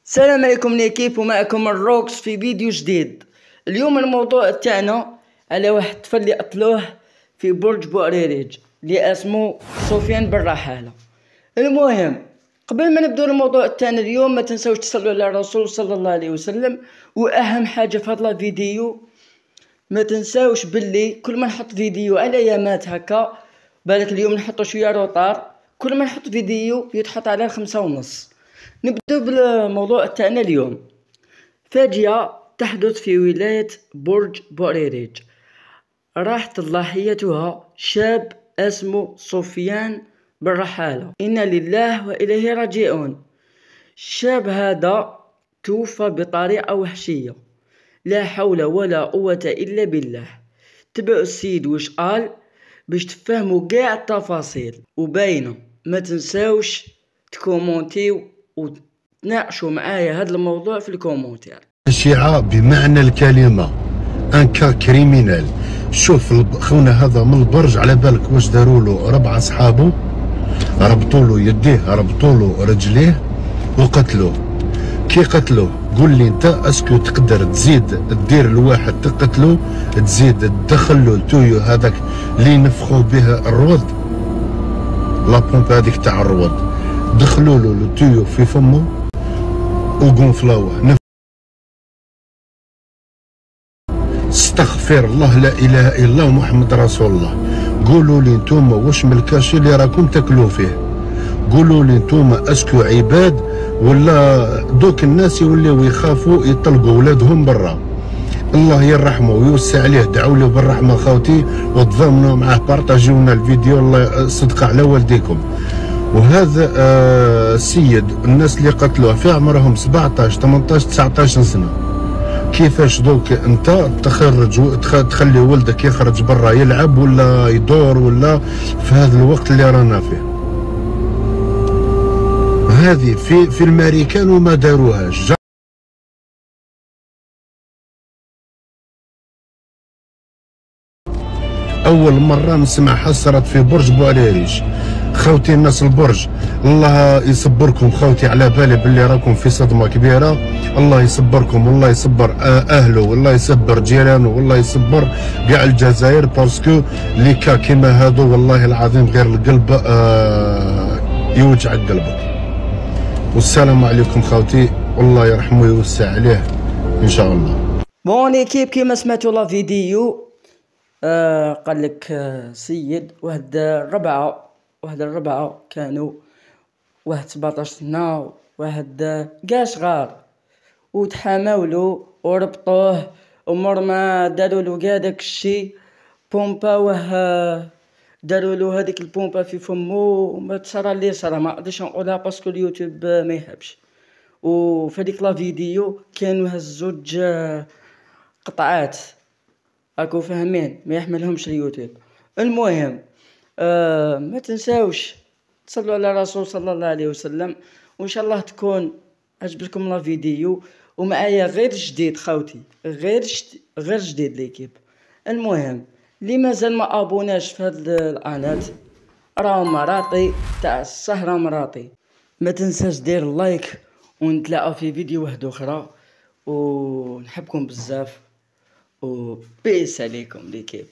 السلام عليكم ليكيب، ومعكم الروكس في فيديو جديد. اليوم الموضوع تاعنا على واحد الطفل اللي قتلوه في برج بوعريريج اللي اسمه سفيان بن رحالة. المهم قبل ما نبدو الموضوع تاعنا اليوم ما تنساوش تصلوا على الرسول صلى الله عليه وسلم. واهم حاجه في هذا الفيديو ما تنساوش باللي كل ما نحط فيديو على ايامات هكا، بالك اليوم نحطو شويه روطار، كل ما نحط فيديو يتحط على 5:30. نبدأ بالموضوع تاعنا اليوم. فاجعة تحدث في ولاية برج بوعريريج، راحت ضحيتها شاب اسمه سفيان بن رحالة، إنا لله وإليه راجعون. الشاب هذا توفى بطريقة وحشية، لا حول ولا قوة إلا بالله. تبعوا السيد وش قال باش تفهموا قاع التفاصيل وباينة. ما تنساوش تكومونتيو وتناقشوا معايا هذا الموضوع في الكومونتير. الشيعة بمعنى الكلمة ان كا كريمينال. شوف خونا هذا من البرج، على بالك واش داروا له 4 صحابه، ربطوا له يديه ربطوا له رجليه وقتلوه. كي قتلوه قول لي انت اسكو تقدر تزيد دير الواحد تقتلو، تزيد تدخل له التويو هذاك اللي ينفخوا به الروض، لابومب هذيك تاع الروض، دخلوا له التويو في فمه وقنفلاوه. استغفر الله، لا اله الا الله محمد رسول الله. قولوا لي نتوما واش من الكاشي اللي راكم تاكلوا فيه؟ قولوا لي نتوما اسكو عباد ولا دوك الناس يوليو يخافوا يطلقوا ولادهم برا؟ الله يرحمه ويوسع عليه، دعوا له بالرحمه خاوتي وتضامنوا معاه، بارطاجيو لنا الفيديو، الله صدق على والديكم. وهذا السيد الناس اللي قتلوه في عمرهم 17 18 19 سنه. كيفاش دوك انت تخلي ولدك يخرج برا يلعب ولا يدور ولا في هذا الوقت اللي رانا فيه؟ هذه في الامريكان وما داروهاش. اول مره نسمعها صارت في برج بوعريريج. خوتي الناس البرج الله يصبركم، خوتي على بالي باللي راكم في صدمه كبيره. الله يصبركم والله يصبر اهله والله يصبر جيرانه والله يصبر كاع الجزائر، باسكو لي كا كيما هادو والله العظيم غير القلب يوجع قلبك. والسلام عليكم خوتي، والله يرحمه ويوسع عليه ان شاء الله. بون ايكيب كيما سمعتوا لا فيديو، قال لك سيد واحد الربعة كانوا واحد 17 سنة، واحد كاع صغار، وتحاماولو وربطوه ومر ما دارولو كاع داك الشي بومباوه، دارولو هذيك البومبا في فمو وما تصرى اللي صرا، ما نقدرش نقولها باسكو اليوتيوب ما يحبش. وفي لا فيديو كانوا هز زوج قطعات، راكو فاهمين، ما يحملهمش اليوتيوب. المهم ما تنساوش تصلوا على الرسول صلى الله عليه وسلم، وان شاء الله تكون عجبتكم لا فيديو. ومعايا غير جديد خوتي، غير جديد ليكيب. المهم اللي مازال ما ابوناش في هذا القناه راه مراطي تاع السهره مراطي. ما تنساش دير اللايك، ونتلاقاو في فيديو واحد اخرى، ونحبكم بزاف، وبيس عليكم ليكيب.